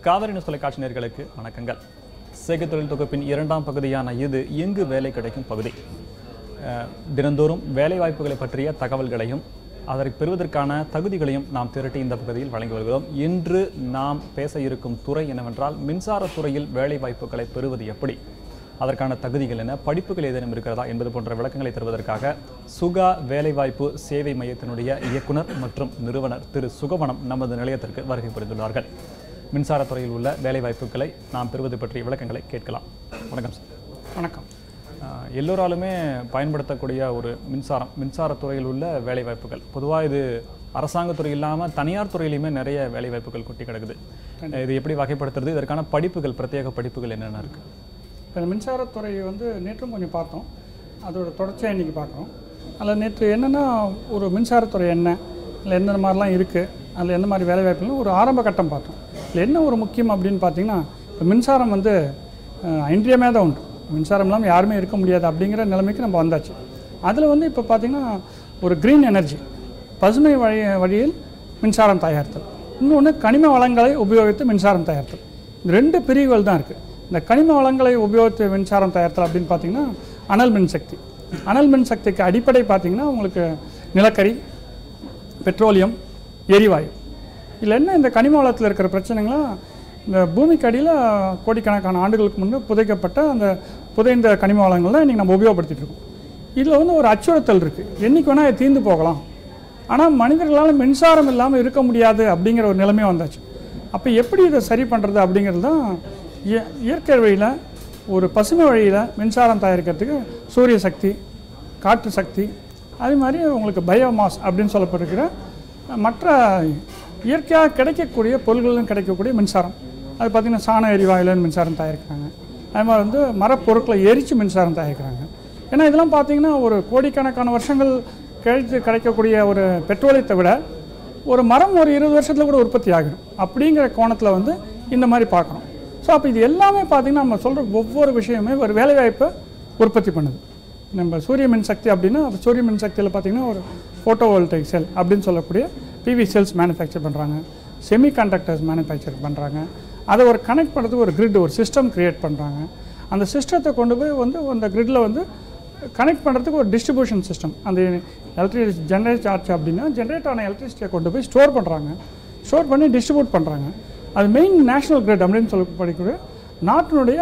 Kaveri news தொலைக்காட்சி நேயர்களுக்கு வணக்கங்கள். சேகர் தொழில் தொகுப்பின் இரண்டாம் பகுதியான இது எங்கு வேலை கிடைக்கும் பகுதி. தினந்தோறும் வேலை வாய்ப்புகளை பற்றிய தகவல்களையும் அதை பெறுவதற்கான தகுதிகளையும் நாம் திரட்டி இந்த பகுதியில் வழங்கி வருகிறோம். இன்று நாம் பேச இருக்கும் துறை என்னவென்றால் மின்சாரத்துறையில் வேலை வாய்ப்புகளை பெறுவது எப்படி, அதற்கான தகுதிகள் என்ன, படிப்புகள் ஏதேனும் இருக்கிறதா என்பது போன்ற விளக்கங்களை தருவதற்காக சுகா வேலைவாய்ப்பு சேவை மையத்தினுடைய இயக்குனர் மற்றும் நிறுவனர் திரு சுகவனம் நமது நிலையத்திற்கு வருகை புரிந்துள்ளார்கள். மின்சாரத்துறையில் உள்ள வேலைவாய்ப்புகளை நாம் பெறுவது பற்றிய விளக்கங்களை கேட்கலாம். வணக்கம் சார். வணக்கம். எல்லோராலுமே பயன்படுத்தக்கூடிய ஒரு மின்சாரத்துறையில் உள்ள வேலைவாய்ப்புகள். பொதுவாக இது அரசாங்கத்துறை இல்லாமல் தனியார் துறையிலுமே நிறைய வேலைவாய்ப்புகள் கொட்டி கிடக்குது. இது எப்படி வகைப்படுத்துறது, இதற்கான படிப்புகள், பிரத்யேக படிப்புகள் என்னென்ன இருக்குது? இப்போ மின்சாரத்துறையை நேற்றும் கொஞ்சம் பார்த்தோம், அதோட தொடர்ச்சியாக இன்றைக்கி பார்க்குறோம். அதில் நேற்று என்னென்னா ஒரு மின்சாரத்துறை என்ன, அதில் எந்த மாதிரிலாம் இருக்குது, அதில் எந்த மாதிரி வேலைவாய்ப்புகளும் ஒரு ஆரம்ப கட்டம் பார்த்தோம். இதில் என்ன ஒரு முக்கியம் அப்படின்னு பார்த்தீங்கன்னா, இப்போ மின்சாரம் இன்றியமே தான் உண்டு, மின்சாரம் இல்லாமல் யாருமே இருக்க முடியாது அப்படிங்கிற நிலைமைக்கு நம்ம வந்தாச்சு. அதில் இப்போ பார்த்திங்கன்னா ஒரு க்ரீன் எனர்ஜி, பசுமை வழியில் மின்சாரம் தயாரித்தல், இன்னொன்று கனிம வளங்களை உபயோகித்து மின்சாரம் தயாரித்தல். இந்த ரெண்டு பிரிவுகள் தான் இருக்குது. இந்த கனிம வளங்களை உபயோகித்து மின்சாரம் தயாரித்தல் அப்படின்னு பார்த்திங்கன்னா அனல் மின்சக்தி. அனல் மின்சக்திக்கு அடிப்படை பார்த்திங்கன்னா உங்களுக்கு நிலக்கரி, பெட்ரோலியம், எரிவாயு. இதில் என்ன, இந்த கனிம வளத்தில் இருக்கிற பிரச்சனைகள்லாம் இந்த பூமிக்கு அடியில் கோடிக்கணக்கான ஆண்டுகளுக்கு முன்னே புதைக்கப்பட்ட அந்த புதைந்த கனிம வளங்கள்லாம் இன்றைக்கி நம்ம உபயோகப்படுத்திகிட்டு இருக்கோம். இதில் ஒரு அச்சுறுத்தல் இருக்குது, என்றைக்கு வேணால் இது தீர்ந்து போகலாம். ஆனால் மனிதர்களால் மின்சாரம் இல்லாமல் இருக்க முடியாது அப்படிங்கிற ஒரு நிலைமையாக வந்தாச்சு. அப்போ எப்படி இதை சரி பண்ணுறது அப்படிங்கிறது தான் இயற்கை வழியில் ஒரு பசுமை வழியில் மின்சாரம் தயாரிக்கிறதுக்கு சூரிய சக்தி, காற்று சக்தி, அதே மாதிரி உங்களுக்கு பயோமாஸ் அப்படின்னு சொல்லப்பட்டிருக்கிற மற்ற இயற்கையாக கிடைக்கக்கூடிய பொருள்களும் கிடைக்கக்கூடிய மின்சாரம். அது பார்த்திங்கன்னா சாண எரிவாயுலேருந்து மின்சாரம் தயாரிக்கிறாங்க. அது மாதிரி மரப்பொருட்களை எரித்து மின்சாரம் தயாரிக்கிறாங்க. ஏன்னா இதெல்லாம் பார்த்திங்கன்னா ஒரு கோடிக்கணக்கான வருஷங்கள் கழித்து கிடைக்கக்கூடிய ஒரு பெட்ரோலியத்தை விட ஒரு மரம் ஒரு 20 வருஷத்தில் கூட உற்பத்தி ஆகிடும் அப்படிங்கிற கோணத்தில் இந்த மாதிரி பார்க்குறோம். ஸோ அப்போ இது எல்லாமே பார்த்திங்கன்னா நம்ம சொல்கிற ஒவ்வொரு விஷயமே ஒரு வேலைவாய்ப்பை உற்பத்தி பண்ணுது. நம்ம சூரிய மின்சக்தி அப்படின்னா சூரிய மின்சக்தியில் பார்த்திங்கன்னா ஒரு ஃபோட்டோவோல்டைக் செல் அப்படின்னு சொல்லக்கூடிய பிவி செல்ஸ் மேனுஃபேக்சர் பண்ணுறாங்க, செமிகண்டக்டர்ஸ் மேனுஃபேக்சர் பண்ணுறாங்க. அதை ஒரு கனெக்ட் பண்ணுறதுக்கு ஒரு கிரிட், ஒரு சிஸ்டம் க்ரியேட் பண்ணுறாங்க. அந்த சிஸ்டத்தை கொண்டு போய் அந்த கிரிட்டில் கனெக்ட் பண்ணுறதுக்கு ஒரு டிஸ்ட்ரிபியூஷன் சிஸ்டம், அந்த எலக்ட்ரிசிட்டி ஜென்ரேட் ஆச்சு அப்படின்னா ஜென்ரேட் ஆன எலக்ட்ரிசிட்டியை கொண்டு போய் ஸ்டோர் பண்ணுறாங்க, ஸ்டோர் பண்ணி டிஸ்ட்ரிபியூட் பண்ணுறாங்க. அது மெயின் நேஷ்னல் கிரிட் அப்படின்னு சொல்லக்கூடிய நாட்டினுடைய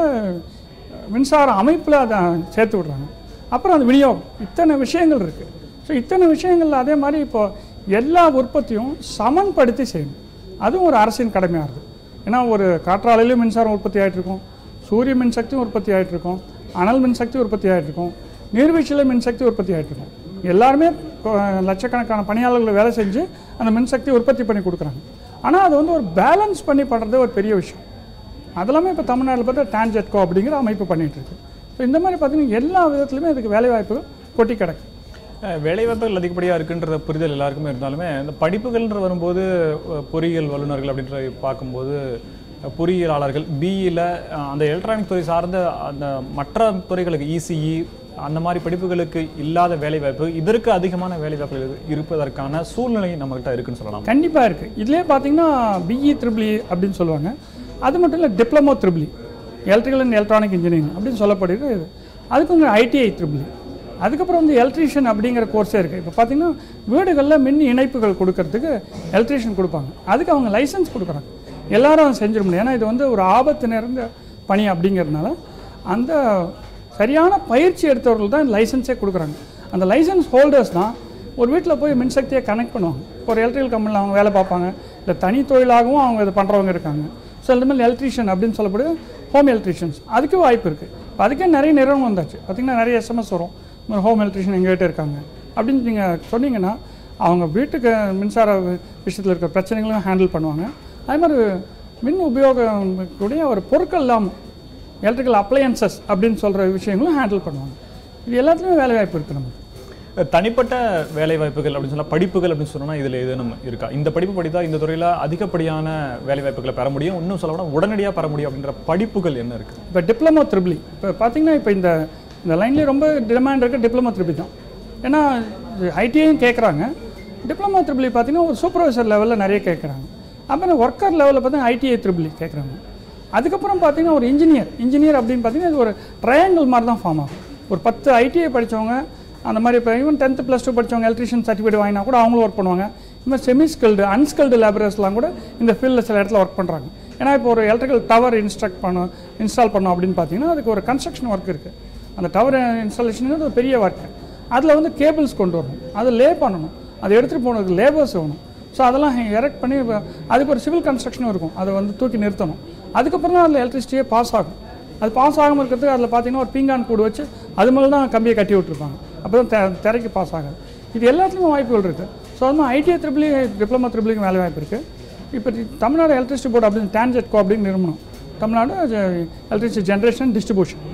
மின்சார அமைப்பில் அதை சேர்த்து விடுறாங்க. அப்புறம் அது விநியோகம், இத்தனை விஷயங்கள் இருக்குது. ஸோ இத்தனை விஷயங்கள் அதே மாதிரி இப்போது எல்லா உற்பத்தியும் சமன்படுத்தி செய்யணும். அதுவும் ஒரு அரசின் கடமையாக இருக்குது. ஏன்னா ஒரு காற்றாலையிலும் மின்சாரம் உற்பத்தி ஆகிட்டுருக்கும், சூரிய மின்சக்தியும் உற்பத்தி ஆகிட்டுருக்கும், அனல் மின்சக்தி உற்பத்தி ஆகிட்டுருக்கும், நீர்வீழ்ச்சியில் மின்சக்தி உற்பத்தி ஆகிட்டுருக்கும். எல்லாருமே லட்சக்கணக்கான பணியாளர்கள் வேலை செஞ்சு அந்த மின்சக்தி உற்பத்தி பண்ணி கொடுக்குறாங்க. ஆனால் அது ஒரு பேலன்ஸ் பண்ணி பண்ணுறது ஒரு பெரிய விஷயம். அதெல்லாமே இப்போ தமிழ்நாட்டில் பார்த்தா டான்ஜெட்கோ அப்படிங்கிற அமைப்பு பண்ணிகிட்ருக்கு. ஸோ இந்த மாதிரி பார்த்திங்கன்னா எல்லா விதத்துலையுமே இதுக்கு வேலைவாய்ப்புகள் கொட்டி கிடக்கு. வேலைவாய்ப்புகள் அதிகப்படியாக இருக்குன்ற புரிதல் எல்லாருக்குமே இருந்தாலுமே இந்த படிப்புகள்ன்ற வரும்போது பொறியியல் வல்லுநர்கள் அப்படின்ற பார்க்கும்போது பொறியியலாளர்கள் பிஇயில் அந்த எலக்ட்ரானிக் துறை சார்ந்த அந்த மற்ற துறைகளுக்கு இசிஇ அந்த மாதிரி படிப்புகளுக்கு இல்லாத வேலைவாய்ப்பு இதற்கு அதிகமான வேலைவாய்ப்புகள் இருப்பதற்கான சூழ்நிலை நம்மகிட்ட இருக்குன்னு சொல்லலாம். கண்டிப்பாக இருக்குது. இதிலே பார்த்தீங்கன்னா பிஇ ட்ரிபிள் இ அப்படின்னு சொல்லுவாங்க. அது மட்டும் இல்லை, diploma triple E, electrical and electronic engineering அப்படின்னு சொல்லப்படுகிறது. அதுக்கு ஐடிஐ ட்ரிபிள் இ, அதுக்கப்புறம் எலக்ட்ரீஷியன் அப்படிங்கிற கோர்ஸே இருக்குது. இப்போ பார்த்திங்கன்னா வீடுகளில் மின் இணைப்புகள் கொடுக்கறதுக்கு எலக்ட்ரீஷியன் கொடுப்பாங்க. அதுக்கு அவங்க லைசன்ஸ் கொடுக்குறாங்க. எல்லாரும் செஞ்சிட முடியும். ஏன்னா இது ஒரு ஆபத்து நிறைந்த பணி அப்படிங்கிறதுனால அந்த சரியான பயிற்சி எடுத்தவர்கள் தான் லைசன்ஸே கொடுக்குறாங்க. அந்த லைசன்ஸ் ஹோல்டர்ஸ் தான் ஒரு வீட்டில் போய் மின்சக்தியை கனெக்ட் பண்ணுவாங்க. ஒரு எலக்ட்ரிக்கல் கம்பெனியில் அவங்க வேலை பார்ப்பாங்க, இல்லை தனி தொழிலாகவும் அவங்க இதை பண்ணுறவங்க இருக்காங்க. ஸோ இந்த மாதிரி எலக்ட்ரீஷியன் அப்படின்னு சொல்லக்கூடிய ஹோம் எலக்ட்ரீஷியன்ஸ் அதுக்கு வாய்ப்பு இருக்குது. இப்போ அதுக்கே நிறைய நிறுவனம் வந்தாச்சு. பார்த்திங்கன்னா நிறைய எஸ்எம்எஸ் வரும், ஹோம் எலக்ட்ரீஷியன் எங்கள்கிட்ட இருக்காங்க அப்படின்னு நீங்கள் சொன்னீங்கன்னா அவங்க வீட்டுக்கு மின்சார விஷயத்தில் இருக்கிற பிரச்சனைகளும் ஹேண்டில் பண்ணுவாங்க. அதே மாதிரி மின் உபயோகக்கூடிய ஒரு பொருட்கள் இல்லாமல் எலக்ட்ரிக்கல் அப்ளையன்சஸ் அப்படின்னு சொல்கிற விஷயங்களும் ஹேண்டில் பண்ணுவாங்க. இது எல்லாத்துலேயுமே வேலைவாய்ப்பு இருக்குது. நமக்கு தனிப்பட்ட வேலைவாய்ப்புகள் அப்படின்னு சொன்னால் படிப்புகள் அப்படின்னு சொன்னால் இதில் எதுவும் இருக்கா? இந்த படிப்பு படித்தா இந்த துறையில் அதிகப்படியான வேலைவாய்ப்புகளை பெற முடியும், இன்னும் சொல்லப்போனால் உடனடியாக பெற முடியும் அப்படின்ற படிப்புகள் என்ன இருக்குது? இப்போ டிப்ளமோ ட்ரிபிள் இ, இப்போ பார்த்திங்கன்னா இப்போ இந்த லைன்லேயே ரொம்ப டிமாண்ட் இருக்குது டிப்ளமோ ட்ரிபிள் தான். ஏன்னா ஐடிஐயும் கேட்குறாங்க, டிப்ளமோ ட்ரிபிள் இ பார்த்திங்கன்னா ஒரு சூப்பர்வைசர் லெவலில் நிறைய கேட்குறாங்க. அப்புறம் ஒர்க்கர் லெவலில் பார்த்தீங்கன்னா ITI ட்ரிபிள் கேட்குறாங்க. அதுக்கப்புறம் பார்த்தீங்கன்னா ஒரு இன்ஜினியர் அப்படின்னு பார்த்தீங்கன்னா இது ஒரு ட்ரையாங்கிள் மாதிரி தான் ஃபார்ம் ஆகும். ஒரு 10 ITI படித்தவங்க அந்த மாதிரி இப்போ ஈவன் 10th +2 படித்தவங்க எலக்ட்ரிஷியன் சர்டிஃபிகேட் வாங்கினா கூட அவங்களும் ஒர்க் பண்ணுவாங்க. இந்த மாதிரி செமி ஸ்கில்டு அன்ஸ்கில்டு லேபரர்ஸ்லாம் கூட இந்த ஃபீல்டில் சில இடத்துல ஒர்க் பண்ணுறாங்க. ஏன்னா இப்போ ஒரு எலக்ட்ரிக்கல் டவர் இன்ஸ்டால் பண்ணோம் அப்படின்னு பார்த்தீங்கன்னா அதுக்கு ஒரு கன்ஸ்ட்ரக்ஷன் ஒர்க் இருக்குது. அந்த டவர் இன்ஸ்டாலேஷன் ஒரு பெரிய ஒர்க்கு. அதில் வந்து கேபிள்ஸ் கொண்டு வரணும், அதை லே பண்ணணும், அதை எடுத்துகிட்டு போனதுக்கு லேபர்ஸ் வேணும். ஸோ அதெல்லாம் எரெக்ட் பண்ணி அதுக்கு ஒரு சிவில் கன்ஸ்ட்ரக்ஷனும் இருக்கும், அதை வந்து தூக்கி நிறுத்தணும். அதுக்கப்புறம் தான் அதில் எலக்ட்ரிசிட்டியே பாஸ் ஆகும். அது பாஸ் ஆகாமல் இருக்கிறதுக்கு அதில் பார்த்தீங்கன்னா ஒரு பீங்கான் கூடு வச்சு அது மேலே தான் கம்பியை கட்டி விட்டுருப்பாங்க. அப்போ தான் திரைக்கு பாஸ் ஆகாது. இது எல்லாத்துலேயும் வாய்ப்புகள் இருக்குது. ஸோ அது மாதிரி ITI ட்ரிபிள் டிப்ளமா ட்ரிபிளுக்கு வேலை வாய்ப்பு இருக்குது. இப்போ தமிழ்நாடு எலக்ட்ரிசிட்டி போர்டு அப்படின்னு TANGEDCO அப்படின்னு நிறுவனம், தமிழ்நாடு எலக்ட்ரிசிட்டி ஜென்ரேஷன் டிஸ்ட்ரிபியூஷன்,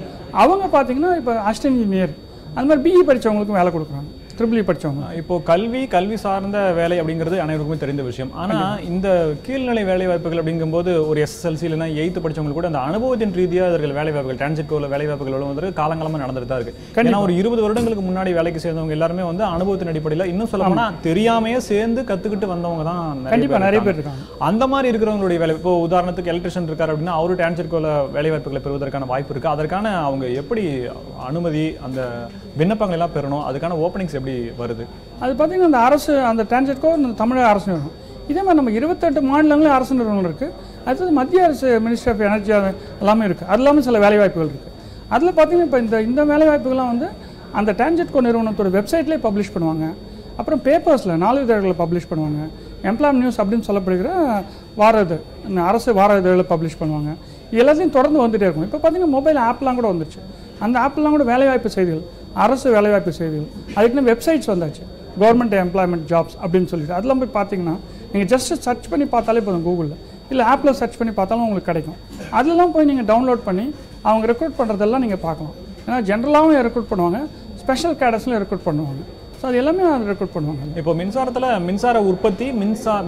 அவங்க பார்த்தீங்கன்னா இப்போ அசிஸ்டன்ட் இன்ஜினியர் அந்த மாதிரி BE படித்தவங்களுக்கும் வேலை கொடுக்குறாங்க, ட்ரிபிள் படித்தவங்க. இப்போ கல்வி சார்ந்த வேலை அப்படிங்கிறது அனைவருக்குமே தெரிந்த விஷயம். ஆனால் இந்த கீழ்நிலை வேலை வாய்ப்புகள் அப்படிங்கும்போது ஒரு SSLC இல்லைன்னா 8th படித்தவங்களுக்கு கூட அந்த அனுபவத்தின் ரீதியாக அவர்கள் வேலை வாய்ப்புகள் TANGEDCOவில் வேலை வாய்ப்புகள் வந்து காலங்காலமாக நடந்துட்டு தான் இருக்குது. ஏன்னா ஒரு 20 வருடங்களுக்கு முன்னாடி வேலைக்கு சேர்ந்தவங்க எல்லாருமே வந்து அனுபவத்தின் அடிப்படையில் இன்னும் சொல்லணும்னா தெரியாமையே சேர்ந்து கற்றுக்கிட்டு வந்தவங்க தான் நிறைய பேர் இருக்காங்க. அந்த மாதிரி இருக்கிறவங்களுடைய வேலை, இப்போ உதாரணத்துக்கு எலக்ட்ரிஷியன் இருக்காரு அப்படின்னா அவரு TANGEDCOவில் வேலை வாய்ப்புகளை பெறுவதற்கான வாய்ப்பு இருக்குது. அதற்கான அவங்க எப்படி அனுமதி அந்த விண்ணப்பங்கள் எல்லாம் பெறணும், அதுக்கான ஓப்பனிங்ஸ் எப்படி வருது? அது பார்த்தீங்கன்னா அந்த அரசு அந்த TANGEDCO தமிழக அரசு நிறுவனம். இதே மாதிரி நம்ம 28 மாநிலங்களும் அரசு நிறுவனம் இருக்குது. அடுத்தது மத்திய அரசு மினிஸ்ட்ரி ஆஃப் எனர்ஜி எல்லாமே இருக்குது. அது இல்லாமல் சில வேலைவாய்ப்புகள் இருக்குது. அதில் பார்த்தீங்கன்னா இப்போ இந்த வேலைவாய்ப்புகள்லாம் வந்து அந்த TANGEDCO நிறுவனத்தோட வெப்சைட்லேயே பப்ளிஷ் பண்ணுவாங்க. அப்புறம் பேப்பர்ஸில் நாளிதழ்களில் பப்ளிஷ் பண்ணுவாங்க. எம்ப்ளாய்மெண்ட் நியூஸ் அப்படின்னு சொல்லப்படுகிற அரசு வார இதழில் பப்ளிஷ் பண்ணுவாங்க. எல்லாத்தையும் தொடர்ந்து வந்துகிட்டே இருக்கும். இப்போ பார்த்தீங்கன்னா மொபைல் ஆப்லாம் கூட வந்துருச்சு. அந்த ஆப்லாம் கூட வேலைவாய்ப்பு செய்திகள், அரசு வேலைவாய்ப்பு செய்திகள், அதுக்குன்னு வெப்சைட்ஸ் வந்தாச்சு, கவர்மெண்ட் எம்ப்ளாய்மெண்ட் ஜாப்ஸ் அப்படின்னு சொல்லிட்டு. அதெல்லாம் போய் பார்த்தீங்கன்னா நீங்கள் ஜஸ்ட் சர்ச் பண்ணி பார்த்தாலே போதும், கூகுளில் இல்லை ஆப்பில் சர்ச் பண்ணி பார்த்தாலும் உங்களுக்கு கிடைக்கும். அதெல்லாம் போய் நீங்கள் டவுன்லோட் பண்ணி அவங்க ரெக்ரூட் பண்ணுறதெல்லாம் நீங்கள் பார்க்கலாம். ஏன்னா ஜென்ரலாகவும் ரெக்ரூட் பண்ணுவாங்க, ஸ்பெஷல் கேடர்ஸ்லையும் ரெக்ரூட் பண்ணுவாங்க. ஸோ அது எல்லாமே அதை ரெக்ரூட் பண்ணுவாங்க. இப்போ மின்சாரத்தில் மின்சார உற்பத்தி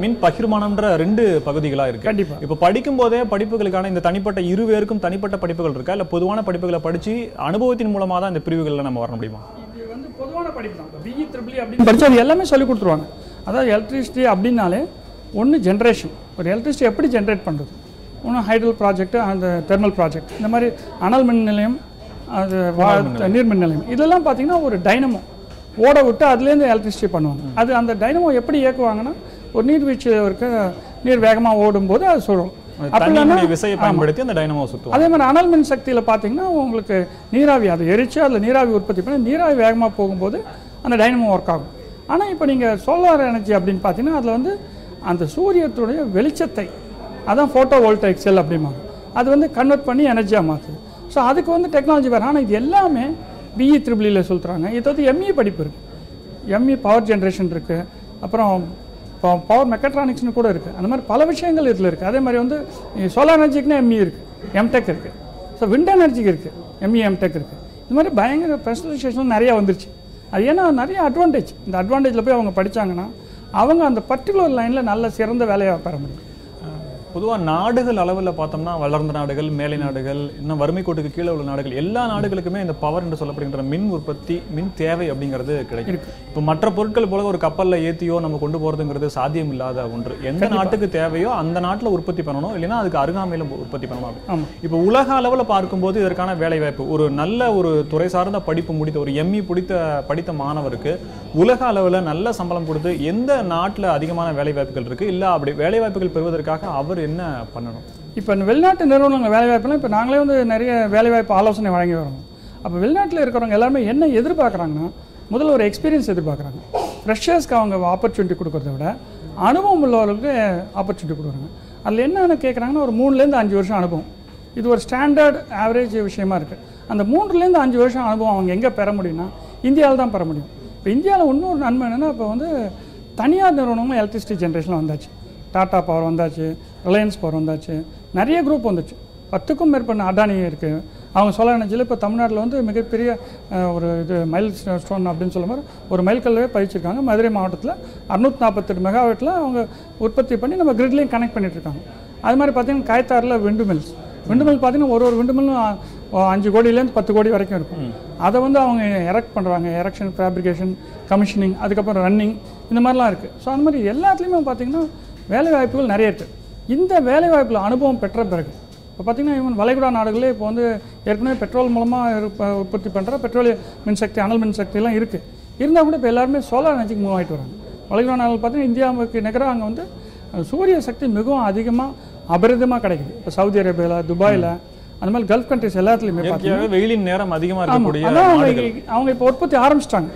மின் பகிர்மானம்ன்ற 2 பகுதிகளாக இருக்குது. கண்டிப்பாக. இப்போ படிக்கும் போதே படிப்புகளுக்கான இந்த தனிப்பட்ட இருவேருக்கும் தனிப்பட்ட படிப்புகள் இருக்கா, இல்லை பொதுவான படிப்புகளை படித்து அனுபவத்தின் மூலமாக தான் இந்த பிரிவுகளில் நம்ம வர முடியுமா? இது வந்து பொதுவான படிப்பு தான். BE ட்ரிபிள் அப்படின்னு படித்து அது எல்லாமே சொல்லிக் கொடுத்துருவாங்க. அதாவது எலக்ட்ரிசிட்டி அப்படின்னாலே ஒன்று ஜென்ரேஷன், ஒரு எலக்ட்ரிசிட்டி எப்படி ஜென்ரேட் பண்ணுறது, ஒன்று ஹைட்ரல் ப்ராஜெக்ட், அந்த தெர்மல் ப்ராஜெக்ட், இந்த மாதிரி அனல் மின் நிலையம், அது நீர் மின் நிலையம், இதெல்லாம் பார்த்தீங்கன்னா ஒரு டைனமோ ஓட விட்டு அதுலேருந்து எலக்ட்ரிசிட்டி பண்ணுவாங்க. அது அந்த டைனமோ எப்படி இயக்குவாங்கன்னா ஒரு நீர்வீழ்ச்சியில் இருக்க நீர் வேகமாக ஓடும்போது அது சுடும். விசையை பயன்படுத்தி அந்த டைனமோ சுத்தும். அதே மாதிரி அனல் மின் சக்தியில் பார்த்தீங்கன்னா உங்களுக்கு நீராவி, அதை எரிச்சு அதில் நீராவி உற்பத்தி பண்ணி நீராவி வேகமாக போகும்போது அந்த டைனமோ ஒர்க் ஆகும். ஆனால் இப்போ நீங்கள் சோலார் எனர்ஜி அப்படின்னு பார்த்தீங்கன்னா அதில் வந்து அந்த சூரியத்துடைய வெளிச்சத்தை, அதான் ஃபோட்டோ வோல்டாயிக் செல் அப்படிம்பாங்க, அது வந்து கன்வெர்ட் பண்ணி எனர்ஜியாக மாற்றுது. ஸோ அதுக்கு வந்து டெக்னாலஜி வேறு. ஆனால் இது எல்லாமே BE ட்ரிபிளில் சொல்கிறாங்க. இது வந்து ME படிப்பு இருக்குது, ME பவர் ஜென்ரேஷன் இருக்குது, அப்புறம் பவர் மெக்கட்ரானிக்ஸ்னு கூட இருக்குது. அந்த மாதிரி பல விஷயங்கள் இதில் இருக்குது. அதே மாதிரி வந்து சோலார் எனர்ஜிக்குன்னா ME இருக்குது, MTech இருக்குது. ஸோ விண்ட் எனர்ஜிக்கு இருக்குது, ME MTech இருக்குது. இந்த மாதிரி பயங்கர ஸ்பெஷலைசேஷன் நிறையா வந்துருச்சு. அது ஏன்னா நிறைய அட்வான்டேஜ். இந்த அட்வான்டேஜில் போய் அவங்க படித்தாங்கன்னா அவங்க அந்த பர்டிகுலர் லைனில் நல்ல சிறந்த வேலையை பெற முடியும். பொதுவாக நாடுகள் அளவில் பார்த்தோம்னா வளர்ந்த நாடுகள், மேலை நாடுகள், இன்னும் வறுமை கோட்டுக்கு கீழே உள்ள நாடுகள், எல்லா நாடுகளுக்குமே இந்த பவர் என்று சொல்லப்படுகின்ற மின் உற்பத்தி, மின் தேவை அப்படிங்கிறது கிடைக்கும். இப்போ மற்ற பொருட்கள் போல ஒரு கப்பலில் ஏற்றியோ நம்ம கொண்டு போகிறதுங்கிறது சாத்தியம் இல்லாத ஒன்று. எந்த நாட்டுக்கு தேவையோ அந்த நாட்டில் உற்பத்தி பண்ணணும், இல்லைன்னா அதுக்கு அருகாமையில் உற்பத்தி பண்ணணும். இப்போ உலக அளவில் பார்க்கும்போது இதற்கான வேலைவாய்ப்பு, ஒரு நல்ல ஒரு துறை சார்ந்த படிப்பு முடித்த ஒரு ME படித்த மாணவருக்கு உலக அளவில் நல்ல சம்பளம் கொடுத்து எந்த நாட்டில் அதிகமான வேலைவாய்ப்புகள் இருக்குது, இல்லை அப்படி வேலைவாய்ப்புகள் பெறுவதற்காக அவர் என்ன பண்ணணும்? இப்போ வெளிநாட்டு நிறுவனங்கள் வேலைவாய்ப்புலாம் இப்போ நாங்களே வந்து நிறைய வேலைவாய்ப்பு ஆலோசனை வழங்கி வரோம். அப்போ வெளிநாட்டில் இருக்கிறவங்க எல்லாருமே என்ன எதிர்பார்க்குறாங்கன்னா, முதல்ல ஒரு எக்ஸ்பீரியன்ஸ் எதிர்பார்க்குறாங்க. ஃப்ரெஷர்ஸ்க்கு அவங்க ஆப்பர்ச்சுனிட்டி கொடுக்குறத விட அனுபவம் உள்ளவர்களுக்கு ஆப்பர்ச்சுனிட்டி கொடுக்குறாங்க. அதில் என்னென்ன கேட்குறாங்கன்னா ஒரு 3லேருந்து 5 வருஷம் அனுபவம். இது ஒரு ஸ்டாண்டர்ட் ஆவரேஜ் விஷயமா இருக்குது. அந்த 3லேருந்து 5 வருஷம் அனுபவம் அவங்க எங்கே பெற முடியும்னா இந்தியாவில் தான் பெற முடியும். இப்போ இந்தியாவில் இன்னொரு நன்மை என்னென்னா, இப்போ வந்து தனியார் நிறுவனமும் எலக்ட்ரிசிட்டி ஜென்ரேஷனில் வந்தாச்சு. டாடா பவர் வந்தாச்சு, ரிலையன்ஸ் பவர் வந்தாச்சு, நிறைய குரூப் வந்துச்சு. 10க்கும் மேற்பட்ட அடானி இருக்குது. அவங்க சோலார் எனர்ஜியில் இப்போ தமிழ்நாட்டில் வந்து மிகப்பெரிய ஒரு இது மைல் ஸ்டோன் அப்படின்னு சொல்ல மாதிரி ஒரு மைல்கல்லவே பதிச்சிருக்காங்க. மதுரை மாவட்டத்தில் 648 மெகாவாட்டில் அவங்க உற்பத்தி பண்ணி நம்ம கிரிட்லேயும் கனெக்ட் பண்ணிகிட்ருக்காங்க. அது மாதிரி பார்த்திங்கன்னா காயத்தாரில் விண்டு மில் பார்த்திங்கன்னா ஒரு விண்டு மில்லும் 5 கோடியிலேருந்து 10 கோடி வரைக்கும் இருக்கும். அதை வந்து அவங்க எரெக்ட் பண்ணுறாங்க. எரெக்ஷன், ஃபேப்ரிகேஷன், கமிஷனிங், அதுக்கப்புறம் ரன்னிங், இந்த மாதிரிலாம் இருக்குது. ஸோ அந்த மாதிரி எல்லாத்துலேயுமே பார்த்திங்கன்னா வேலை வாய்ப்புகள் நிறைய இருக்குது. இந்த வேலை வாய்ப்பில் அனுபவம் பெற்ற பிறகு இப்போ பார்த்திங்கன்னா ஈவன் வளைகுடா நாடுகளே இப்போ வந்து ஏற்கனவே பெட்ரோல் மூலமாக உற்பத்தி பண்ணுற பெட்ரோலிய மின்சக்தி, அனல் மின்சக்தியெல்லாம் இருக்குது. இருந்தால் கூட இப்போ எல்லாருமே சோலார் எனர்ஜிக்கு மூவ் ஆகிட்டு வராங்க. வளைகுடா நாடுகள் பார்த்திங்கன்னா இந்தியாவுக்கு நிகராக அங்கே வந்து சூரிய சக்தி மிகவும் அதிகமாக அபரிதமாக கிடைக்குது. இப்போ சவுதி அரேபியாவில், துபாயில், அந்த மாதிரி கல்ஃப் கண்ட்ரிஸ் எல்லாத்துலேயுமே பார்த்தீங்கன்னா வெயிலின் நேரம் அதிகமாக இருக்கக்கூடிய அவங்க இப்போ உற்பத்தி ஆரம்பிச்சிட்டாங்க,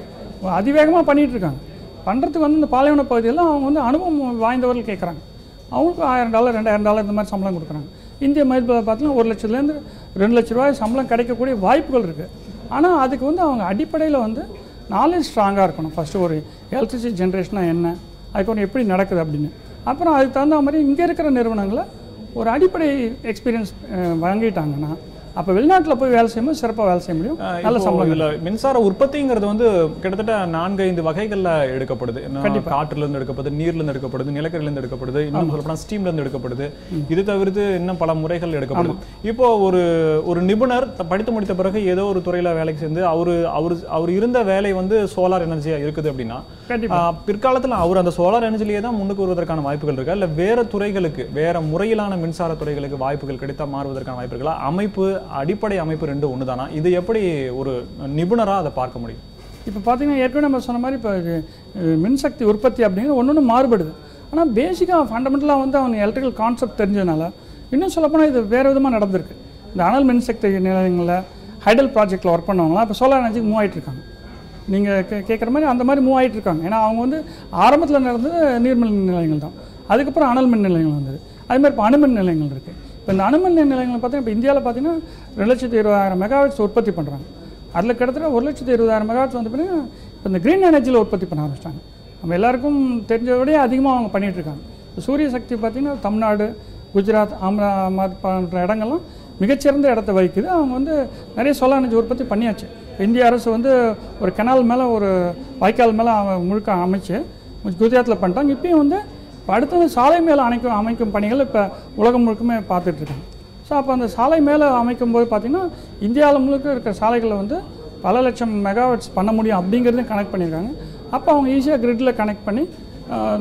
அதிவேகமாக பண்ணிகிட்டு இருக்காங்க. பண்ணுறதுக்கு வந்து இந்த பாலைவன பகுதியெல்லாம் அவங்க வந்து அனுபவம் வாய்ந்தவர்கள் கேட்குறாங்க. அவங்களுக்கு $1000 $2000 இந்த மாதிரி சம்பளம் கொடுக்குறாங்க. இந்திய மதிப்பில் பார்த்தீங்கன்னா 1 லட்சத்துலேருந்து 2 லட்ச ரூபாய் சம்பளம் கிடைக்கக்கூடிய வாய்ப்புகள் இருக்குது. ஆனால் அதுக்கு வந்து அவங்க அடிப்படையில் வந்து நாலேஜ் ஸ்ட்ராங்காக இருக்கணும். ஃபஸ்ட்டு ஒரு எலக்ட்ரிசிட்டி ஜென்ரேஷனாக என்ன, அதுக்கப்புறம் எப்படி நடக்குது அப்படின்னு. அப்புறம் அதுக்கு தகுந்த மாதிரி இங்கே இருக்கிற நிறுவனங்களை ஒரு அடிப்படை எக்ஸ்பீரியன்ஸ் வாங்கிட்டாங்கன்னா அப்போ வெளிநாட்டில் போய் வேலை செய்யும்போது சிறப்பாக வேலை செய்ய முடியும். நல்ல சம்பளம். இல்லை, மின்சார உற்பத்திங்கிறது வந்து கிட்டத்தட்ட 4-5 வகைகளில் எடுக்கப்படுது. காற்றுலேருந்து எடுக்கப்படுது, நீர்லேருந்து எடுக்கப்படுது, நிலக்கரிலேருந்து எடுக்கப்படுது, இன்னும் சொல்லப்போனால் ஸ்டீம்லேருந்து எடுக்கப்படுது. இது தவிர்த்து இன்னும் பல முறைகள் எடுக்கப்படுது. இப்போ ஒரு நிபுணர் படித்து முடித்த பிறகு ஏதோ ஒரு துறையில் வேலைக்கு சேர்ந்து அவர் இருந்த வேலை வந்து சோலார் எனர்ஜியாக இருக்குது அப்படின்னா பிற்காலத்தில் அவர் அந்த சோலார் எனர்ஜிலேயே தான் முன்னுக்கு வருவதற்கான வாய்ப்புகள் இருக்கா, இல்லை வேறு துறைகளுக்கு, வேறு முறையிலான மின்சார துறைகளுக்கு வாய்ப்புகள் கிடைத்தா மாறுவதற்கான வாய்ப்பு இருக்கா? அமைப்பு, அடிப்படை அமைப்பு ரெண்டு ஒன்று தானா? இது எப்படி ஒரு நிபுணராக அதை பார்க்க முடியும்? இப்போ பார்த்தீங்கன்னா ஏற்கனவே நம்ம சொன்ன மாதிரி இப்போ மின்சக்தி உற்பத்தி அப்படிங்கிறது ஒன்று மாறுபடுது. ஆனால் பேசிக்காக ஃபண்டமெண்டலாக வந்து அவங்க எலக்ட்ரிக்கல் கான்செப்ட் தெரிஞ்சதுனால இன்னும் சொல்லப்போனால் இது வேறு விதமாக நடந்திருக்கு. இந்த அனல் மின்சக்தி நிலையங்களில் ஹைடல் ப்ராஜெக்டில் ஒர்க் பண்ணவங்களாம் இப்போ சோலார் எனர்ஜிக்கு மூவ் ஆகிட்டு இருக்காங்க. நீங்கள் கேட்குற மாதிரி அந்த மாதிரி மூவ் ஆகிட்டு இருக்காங்க. ஏன்னா அவங்க வந்து ஆரம்பத்தில் நடந்தது நீர்மின் நிலையங்கள் தான், அதுக்கப்புறம் அனல் மின் நிலையங்கள் வந்தது. அதுமாதிரி இப்போ அணுமின் நிலையங்கள் இருக்குது. இப்போ இந்த அணுமின் நிலையங்கள் பார்த்தீங்கன்னா இப்போ இந்தியாவில் பார்த்தீங்கன்னா 2,20,000 மெகாவாட்ஸ் உற்பத்தி பண்ணுறாங்க. அதில் கிட்டத்தட்ட 1,20,000 மெகாவாட்ஸ் வந்து பார்த்தீங்கன்னா இப்போ இந்த க்ரீன் எனர்ஜியில் உற்பத்தி பண்ண ஆரம்பிச்சிட்டாங்க. நம்ம எல்லாருக்கும் தெரிஞ்சபடியே அதிகமாக அவங்க பண்ணிகிட்ருக்காங்க. இப்போ சூரிய சக்தி பார்த்திங்கன்னா தமிழ்நாடு, குஜராத், அஹமதாபாத் போன்ற இடங்கள்லாம் மிகச்சிறந்த இடத்த வகிக்குது. அவங்க வந்து நிறைய சோலார் எனர்ஜி உற்பத்தி பண்ணியாச்சு. இந்திய அரசு வந்து ஒரு கெனால் மேலே, ஒரு வாய்க்கால் மேலே முழுக்க அமைச்சு குஜராத்தில் பண்ணிட்டாங்க. இப்பயும் வந்து இப்போ அடுத்தது சாலை மேலே அமைக்கும் பணிகள் இப்போ உலகம் முழுக்குமே பார்த்துட்ருக்காங்க. ஸோ அப்போ அந்த சாலை மேலே அமைக்கும் போது பார்த்திங்கன்னா இந்தியாவில் முழுக்க இருக்கிற சாலைகளில் வந்து பல லட்சம் மெகாவாட்ஸ் பண்ண முடியும் அப்படிங்கிறதையும் கனெக்ட் பண்ணியிருக்காங்க. அப்போ அவங்க ஈஸியாக கிரிட்டில் கனெக்ட் பண்ணி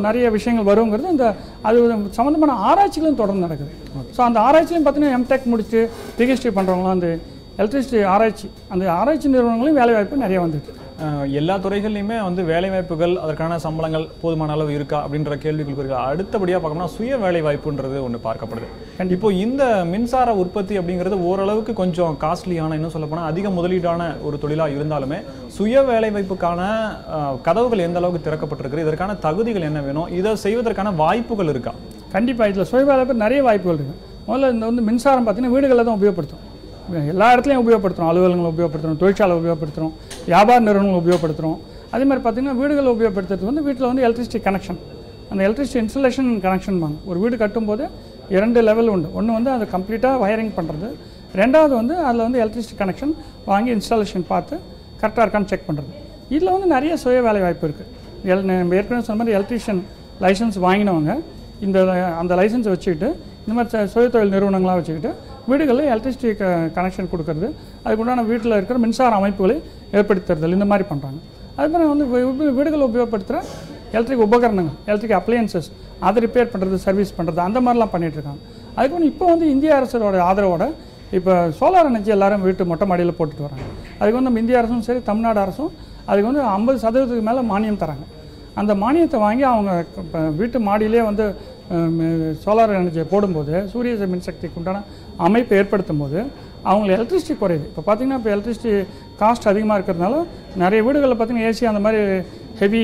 நிறைய விஷயங்கள் வருங்கிறது இந்த அது சம்மந்தமான ஆராய்ச்சிகளும் தொடர்ந்து நடக்குது. ஸோ அந்த ஆராய்ச்சிலையும் பார்த்தீங்கன்னா எம்டெக் முடிச்சு பிஹெச்டி பண்ணுறவங்களாம் அந்த எலக்ட்ரிசிட்டி ஆராய்ச்சி, அந்த ஆராய்ச்சி நிறுவனங்களையும் வேலைவாய்ப்பு நிறைய வந்துட்டு. எல்லா துறைகள்லையுமே வந்து வேலைவாய்ப்புகள், அதற்கான சம்பளங்கள் போதுமான அளவு இருக்கா அப்படின்ற கேள்விகளுக்கு இருக்கு. அடுத்தபடியாக பார்க்கணும்னா சுய வேலைவாய்ப்புன்றது ஒன்று பார்க்கப்படுது. இப்போ இந்த மின்சார உற்பத்தி அப்படிங்கிறது ஓரளவுக்கு கொஞ்சம் காஸ்ட்லியான, இன்னும் சொல்லப்போனால் அதிக முதலீடான ஒரு தொழிலாக இருந்தாலுமே சுய வேலைவாய்ப்புக்கான கதவுகள் எந்த அளவுக்கு திறக்கப்பட்டிருக்கு, இதற்கான தகுதிகள் என்ன வேணும், இதை செய்வதற்கான வாய்ப்புகள் இருக்கா? கண்டிப்பாக இதில் சுய வேலைவாய்ப்பு நிறைய வாய்ப்புகள் இருக்குது. முதல்ல இந்த வந்து மின்சாரம் பார்த்திங்கன்னா வீடுகளில் தான் உபயோகப்படுத்தும். எல்லா இடத்துலையும் உபயோகப்படுத்துகிறோம். அலுவலகங்களை உபயோகப்படுத்துகிறோம், தொழிற்சாலை உபயோகப்படுத்துகிறோம், வியாபார நிறுவனங்கள் உபயோகப்படுத்துகிறோம். அதே மாதிரி பார்த்திங்கன்னா வீடுகளை உபயோகப்படுத்துறது வந்து வீட்டில் வந்து எலக்ட்ரிசிட்டி கனெக்ஷன், அந்த எலக்ட்ரிசிட்டி இன்ஸ்டலேஷன் கனெக்ஷன் வாங்க. ஒரு வீடு கட்டும்போது 2 லெவல் உண்டு. ஒன்று வந்து அதை கம்ப்ளீட்டாக வயரிங் பண்ணுறது, ரெண்டாவது வந்து அதில் வந்து எலக்ட்ரிசிட்டி கனெக்ஷன் வாங்கி இன்ஸ்டாலேஷன் பார்த்து கரெக்டாக இருக்கான்னு செக் பண்ணுறது. இதில் வந்து நிறைய சுய வேலை வாய்ப்பு இருக்குது. ஏற்கனவே சொன்ன மாதிரி எலக்ட்ரிஷியன் லைசன்ஸ் வாங்கினவங்க அந்த லைசன்ஸை வச்சுக்கிட்டு இந்த மாதிரி சுயதொழில் நிறுவனங்களாக வச்சுக்கிட்டு வீடுகளில் எலக்ட்ரிசிட்டி கனெக்ஷன் கொடுக்கறது, அதுக்குண்டான வீட்டில் இருக்கிற மின்சார அமைப்புகளை ஏற்படுத்துறதில் இந்த மாதிரி பண்ணுறாங்க. அதுமாதிரி வந்து வீடுகளில் உபயோகப்படுத்துகிற எலக்ட்ரிக் உபகரணங்கள், எலக்ட்ரிக் அப்ளையன்சஸ், அதை ரிப்பேர் பண்ணுறது, சர்வீஸ் பண்ணுறது, அந்த மாதிரிலாம் பண்ணிகிட்ருக்காங்க. அதுக்கு இப்போ வந்து இந்திய அரசோட ஆதரவோட இப்போ சோலார் எனர்ஜி எல்லாரும் வீட்டு மொட்டை மாடியில் போட்டுட்டு வராங்க. அதுக்கு வந்து நம்ம இந்திய அரசும் சரி, தமிழ்நாடு அரசும் அதுக்கு வந்து 50% மேலே மானியம் தராங்க. அந்த மானியத்தை வாங்கி அவங்க இப்போ வீட்டு மாடியிலே வந்து சோலார் எனர்ஜியை போடும்போது, சூரிய மின்சக்திக்கு உண்டான அமைப்பை ஏற்படுத்தும் போது அவங்களுக்கு எலக்ட்ரிசிட்டி குறையுது. இப்போ பார்த்திங்கன்னா இப்போ எலக்ட்ரிசிட்டி காஸ்ட் அதிகமாக இருக்கிறதுனால நிறைய வீடுகளில் பார்த்திங்கன்னா ஏசி அந்த மாதிரி ஹெவி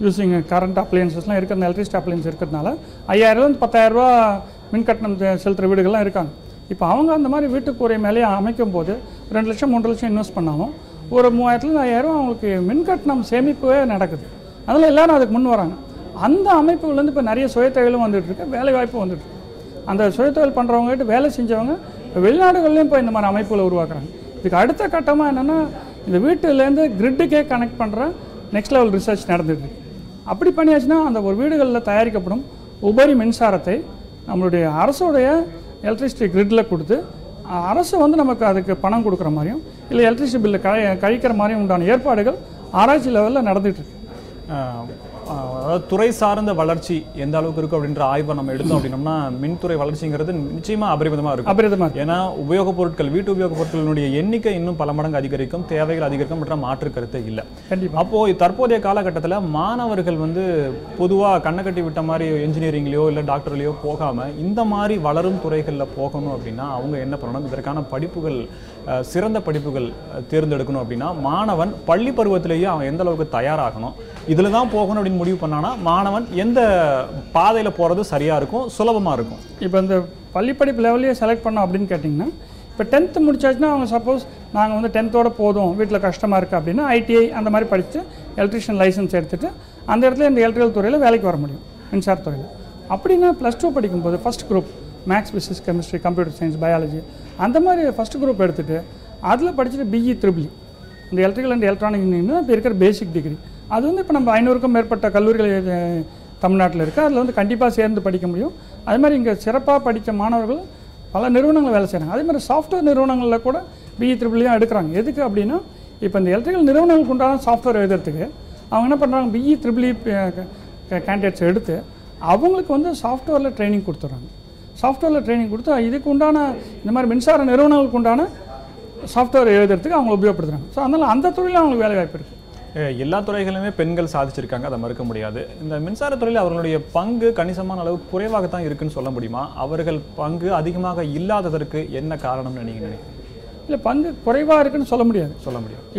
யூஸிங் கரண்ட் அப்ளையன்சஸ்லாம் இருக்கிற, அந்த எலக்ட்ரிசிட்டி அப்ளையன்ஸ் இருக்கிறதுனால 5000 10,000 ரூபா மின் கட்டணம் செலுத்துகிற வீடுகள்லாம் இருக்காங்க. இப்போ அவங்க அந்த மாதிரி வீட்டுக்குறை மேலேயே அமைக்கும் போது 2 லட்சம் 3 லட்சம் இன்வெஸ்ட் பண்ணாலும் ஒரு 3000 5000 அவங்களுக்கு மின் கட்டணம் சேமிப்பே நடக்குது. அதில் எல்லோரும் அதுக்கு முன் வராங்க. அந்த அமைப்புகள் இப்போ நிறைய சுயதொழிலும் வந்துட்டுருக்கு, வேலை வாய்ப்பும் வந்துட்டுருக்கு. அந்த சுயதொழில் பண்ணுறவங்ககிட்ட வேலை செஞ்சவங்க வெளிநாடுகள்லேயும் இப்போ இந்த மாதிரி அமைப்புகளை உருவாக்குறாங்க. இதுக்கு அடுத்த கட்டமாக என்னென்னா இந்த வீட்டிலேருந்து கிரிட்டுக்கே கனெக்ட் பண்ணுற நெக்ஸ்ட் லெவல் ரிசர்ச் நடந்துகிட்ருக்கு. அப்படி பண்ணியாச்சுன்னா அந்த ஒரு வீடுகளில் தயாரிக்கப்படும் உபரி மின்சாரத்தை நம்மளுடைய அரசுடைய எலக்ட்ரிசிட்டி கிரிட்டில் கொடுத்து அரசு வந்து நமக்கு அதுக்கு பணம் கொடுக்குற மாதிரியும் இல்லை எலக்ட்ரிசிட்டி பில்லு கழிக்கிற மாதிரியும் உண்டான ஏற்பாடுகள் ஆராய்ச்சி லெவலில் நடந்துகிட்ருக்கு. அதாவது துறை சார்ந்த வளர்ச்சி எந்த அளவுக்கு இருக்கும் அப்படின்ற ஆய்வை நம்ம எடுத்தோம் அப்படின்னோம்னா மின்துறை வளர்ச்சிங்கிறது நிச்சயமா அபரிமிதமாக இருக்கும். ஏன்னா உபயோகப் பொருட்கள், வீட்டு உபயோகப் பொருட்களினுடைய எண்ணிக்கை இன்னும் பல மடங்கு அதிகரிக்கும், தேவைகள் அதிகரிக்கும் என்ற மாற்று கருத்து இல்லை. அப்போ தற்போதைய காலகட்டத்தில் மாணவர்கள் பொதுவாக கண்ணை கட்டி விட்ட மாதிரி இன்ஜினியரிங்லையோ இல்லை டாக்டர்லையோ போகாம இந்த மாதிரி வளரும் துறைகளில் போகணும் அப்படின்னா அவங்க என்ன பண்ணணும்? இதற்கான படிப்புகள், சிறந்த படிப்புகள் தேர்ந்தெடுக்கணும் அப்படின்னா மாணவன் பள்ளி பருவத்திலேயே அவன் எந்த அளவுக்கு தயாராகணும், இதில் தான் போகணும் அப்படின்னு முடிவு பண்ணானா மாணவன் எந்த பாதையில் போகிறது சரியாக இருக்கும், சுலபமாக இருக்கும்? இப்போ இந்த பள்ளிப்படிப்பு லெவல்லையே செலக்ட் பண்ணோம் அப்படின்னு கேட்டிங்கன்னா, இப்போ 10th முடிச்சாச்சுன்னா அவங்க சப்போஸ் நாங்கள் 10th போதும், வீட்டில் கஷ்டமாக இருக்குது அப்படின்னா ITI அந்த மாதிரி படித்து எலக்ட்ரிஷியன் லைசன்ஸ் எடுத்துகிட்டு அந்த இடத்துல இந்த எலக்ட்ரிக்கல் துறையில் வேலைக்கு வர முடியும், மின்சாரத்துறையில். அப்படின்னா +2 படிக்கும்போது first group maths, physics, chemistry, computer science, biology அந்த மாதிரி ஃபஸ்ட் குரூப் எடுத்துகிட்டு அதில் படிச்சுட்டு BE EEE இந்த எலக்ட்ரிக்கல் அண்ட் எலக்ட்ரானிக் இன்ஜினியரிங் இப்போ இருக்கிற பேசிக் டிகிரி. அது இப்போ நம்ம 500க்கும் மேற்பட்ட கல்லூரிகள் தமிழ்நாட்டில் இருக்குது. அதில் கண்டிப்பாக சேர்ந்து படிக்க முடியும். அதே மாதிரி இங்கே சிறப்பாக படித்த மாணவர்கள் பல நிறுவனங்கள் வேலை செய்கிறாங்க. அதே மாதிரி சாஃப்ட்வேர் நிறுவனங்களில் கூட BE EEE தான் எடுக்கிறாங்க. எதுக்கு அப்படின்னா இப்போ இந்த எலக்ட்ரிக்கல் நிறுவனங்களுக்கு உண்டான சாஃப்ட்வேர் எழுதுறதுக்கு அவங்க என்ன பண்ணுறாங்க, BE EEE கேண்டிடேட்ஸ் எடுத்து அவங்களுக்கு சாஃப்ட்வேரில் ட்ரைனிங் கொடுத்துட்றாங்க. சாஃப்ட்வேரில் ட்ரைனிங் கொடுத்து இதுக்கு உண்டான இந்த மாதிரி மின்சார நிறுவனங்களுக்கு உண்டான சாஃப்ட்வேர் எழுதுறதுக்கு அவங்க உபயோகப்படுத்துகிறாங்க. ஸோ அதனால் அந்த துறையில் அவங்களுக்கு வேலை வாய்ப்பு இருக்குது. எல்லா துறைகளுமே பெண்கள் சாதிச்சிருக்காங்க, அதை மறுக்க முடியாது. இந்த மின்சாரத்துறையில் அவர்களுடைய பங்கு கணிசமான அளவு குறைவாகத்தான் இருக்குன்னு சொல்ல முடியுமா? அவர்கள் பங்கு அதிகமாக இல்லாததற்கு என்ன காரணம்னு நீங்கள் நினைக்கிறீங்க? இல்லை, பங்கு குறைவாக இருக்குன்னு சொல்ல முடியாது.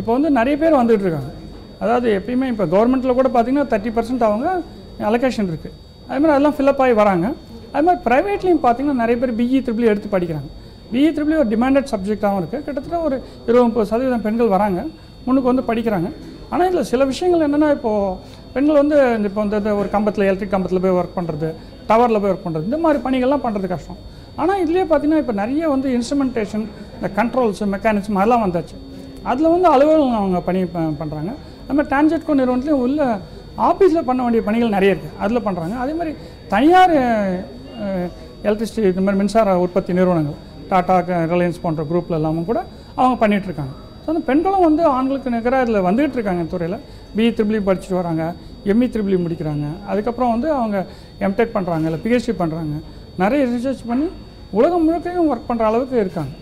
இப்போ நிறைய பேர் வந்துட்டு இருக்காங்க. அதாவது எப்பயுமே இப்போ கவர்மெண்ட்டில் கூட பார்த்தீங்கன்னா 30% அவங்க அலோகேஷன் இருக்குது. அது மாதிரி அதெல்லாம் ஃபில்அப் ஆகி வராங்க. அது மாதிரி ப்ரைவேட்லேயும் பார்த்தீங்கன்னா நிறைய பேர் BE EEE எடுத்து படிக்கிறாங்க. BE EEE ஒரு டிமாண்டட் சப்ஜெக்டாகவும் இருக்குது. கிட்டத்தட்ட ஒரு 20-30% பெண்கள் வராங்க, முன்னுக்கு படிக்கிறாங்க. ஆனால் இதில் சில விஷயங்கள் என்னென்னா, இப்போது பெண்கள் இப்போ ஒரு கம்பத்தில், எலக்ட்ரிக் கம்பத்தில் போய் ஒர்க் பண்ணுறது, டவரில் போய் ஒர்க் பண்ணுறது, இந்த மாதிரி பணிகள்லாம் பண்ணுறது கஷ்டம். ஆனால் இதுலேயே பார்த்தீங்கன்னா இப்போ நிறைய இன்ஸ்ட்ருமெண்டேஷன், இந்த கண்ட்ரோல்ஸு, மெக்கானிசம் அதெல்லாம் வந்தாச்சு. அதில் அலுவலகம் அவங்க பணி பண்ணுறாங்க. அது மாதிரி டான்ஜெட்கோ நிறுவனத்துலேயும் உள்ள ஆஃபீஸில் பண்ண வேண்டிய பணிகள் நிறைய இருக்குது, அதில் பண்ணுறாங்க. அதே மாதிரி தனியார் எலக்ட்ரிசிட்டி, இந்த மாதிரி மின்சார உற்பத்தி நிறுவனங்கள், டாடா, ரிலையன்ஸ் போன்ற குரூப்பில் எல்லாமும் கூட அவங்க பண்ணிகிட்ருக்காங்க. ஸோ அந்த பெண்களும் ஆண்களுக்கு நிகராக இதில் வந்துகிட்டு இருக்காங்க. துறையில் BE EEE படிச்சுட்டு வராங்க, ME EEE முடிக்கிறாங்க. அதுக்கப்புறம் அவங்க MTech பண்ணுறாங்க, இல்லை PhD பண்ணுறாங்க. நிறைய ரிசர்ச் பண்ணி உலகம் முழுக்கையும் ஒர்க் பண்ணுற அளவுக்கு இருக்காங்க.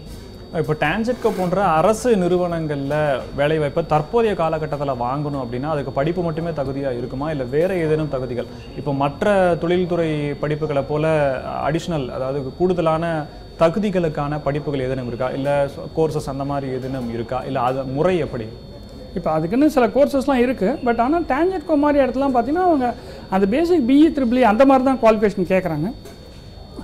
இப்போ டான்ஜெட்கோ போன்ற அரசு நிறுவனங்களில் வேலைவாய்ப்பை தற்போதைய காலகட்டத்தில் வாங்கணும் அப்படின்னா அதுக்கு படிப்பு மட்டுமே தகுதியாக இருக்குமா, இல்லை வேறு ஏதேனும் தகுதிகள் இப்போ மற்ற தொழில்துறை படிப்புகளை போல் அடிஷ்னல், அதாவது கூடுதலான தகுதிகளுக்கான படிப்புகள் ஏதேனும் இருக்கா, இல்லை கோர்சஸ் அந்த மாதிரி ஏதேனும் இருக்கா, இல்லை அது முறை எப்படி? இப்போ அதுக்குன்னு சில கோர்சஸ்லாம் இருக்குது. பட் ஆனால் டான்ஜெட்கோ மாதிரி இடத்துலாம் பார்த்தீங்கன்னா அவங்க அந்த பேசிக் BE EEE அந்த மாதிரி தான் குவாலிஃபிகேஷன் கேட்குறாங்க.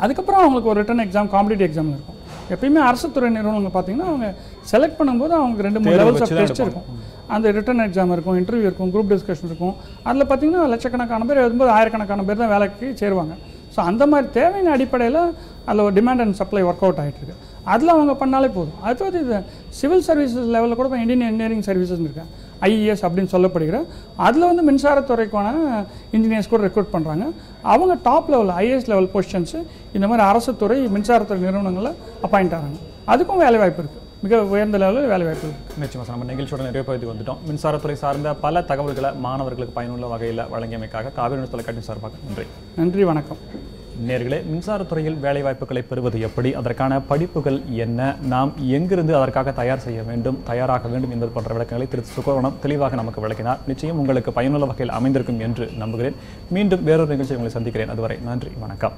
அதுக்கப்புறம் அவங்களுக்கு ஒரு ரிட்டன் எக்ஸாம், காம்படிட்டிவ் எக்ஸாம் இருக்கும். எப்பயுமே அரசு துறை நிறுவனங்கள் பார்த்தீங்கன்னா அவங்க செலக்ட் பண்ணும்போது அவங்க 2-3 லெவல்ஸ் ஆஃப் டெஸ்ட் இருக்கும். அந்த ரிட்டன் எக்ஸாம் இருக்கும், இன்டர்வியூ இருக்கும், குரூப் டிஸ்கஷன் இருக்கும். அதில் பார்த்தீங்கன்னா லட்சக்கணக்கான பேர் எழுதும்போது ஆயிரக்கணக்கான பேர் தான் வேலைக்கு சேருவாங்க. ஸோ அந்த மாதிரி தேவையின் அடிப்படையில் அதில் ஒரு demand and supply work out ஆகிட்டு இருக்கு. அதில் அவங்க பண்ணாலே போதும். அடுத்தது இது சிவில் சர்வீசஸ் லெவலில் கூட இப்போ இந்தியன் இன்ஜினியரிங் சர்வீசஸ் இருக்கு, IES அப்படின்னு சொல்லப்படுகிற. அதில் மின்சாரத்துறைக்கான இன்ஜினியர்ஸ் கூட ரெக்ரூட் பண்ணுறாங்க. அவங்க top level IAS level positions இந்த மாதிரி அரசு துறை, மின்சாரத்துறை நிறுவனங்களில் அப்பாயிண்ட் ஆகிறாங்க. அதுக்கும் வேலை வாய்ப்பு இருக்குது, மிக உயர்ந்த லெவலில் வேலை வாய்ப்பு இருக்குது. நிச்சயமாக நம்ம நிகழ்ச்சியோட நிறைய பகுதி வந்துட்டோம். மின்சாரத்துறை சார்ந்த பல தகவல்களை மாணவர்களுக்கு பயனுள்ள வகையில் வழங்கியமைக்காக காவிரி நியூஸ் தொலைக்காட்சி சார்பாக நன்றி. நன்றி, வணக்கம். நேயர்களே, மின்சாரத்துறையில் வேலைவாய்ப்புகளை பெறுவது எப்படி, அதற்கான படிப்புகள் என்ன, நாம் எங்கிருந்து அதற்காக தயாராக வேண்டும் என்பது போன்ற விளக்கங்களை திரு சுகவனம் தெளிவாக நமக்கு விளக்கினார். நிச்சயம் உங்களுக்கு பயனுள்ள வகையில் அமைந்திருக்கும் என்று நம்புகிறேன். மீண்டும் வேறொரு நிகழ்ச்சியை உங்களை சந்திக்கிறேன். அதுவரை நன்றி, வணக்கம்.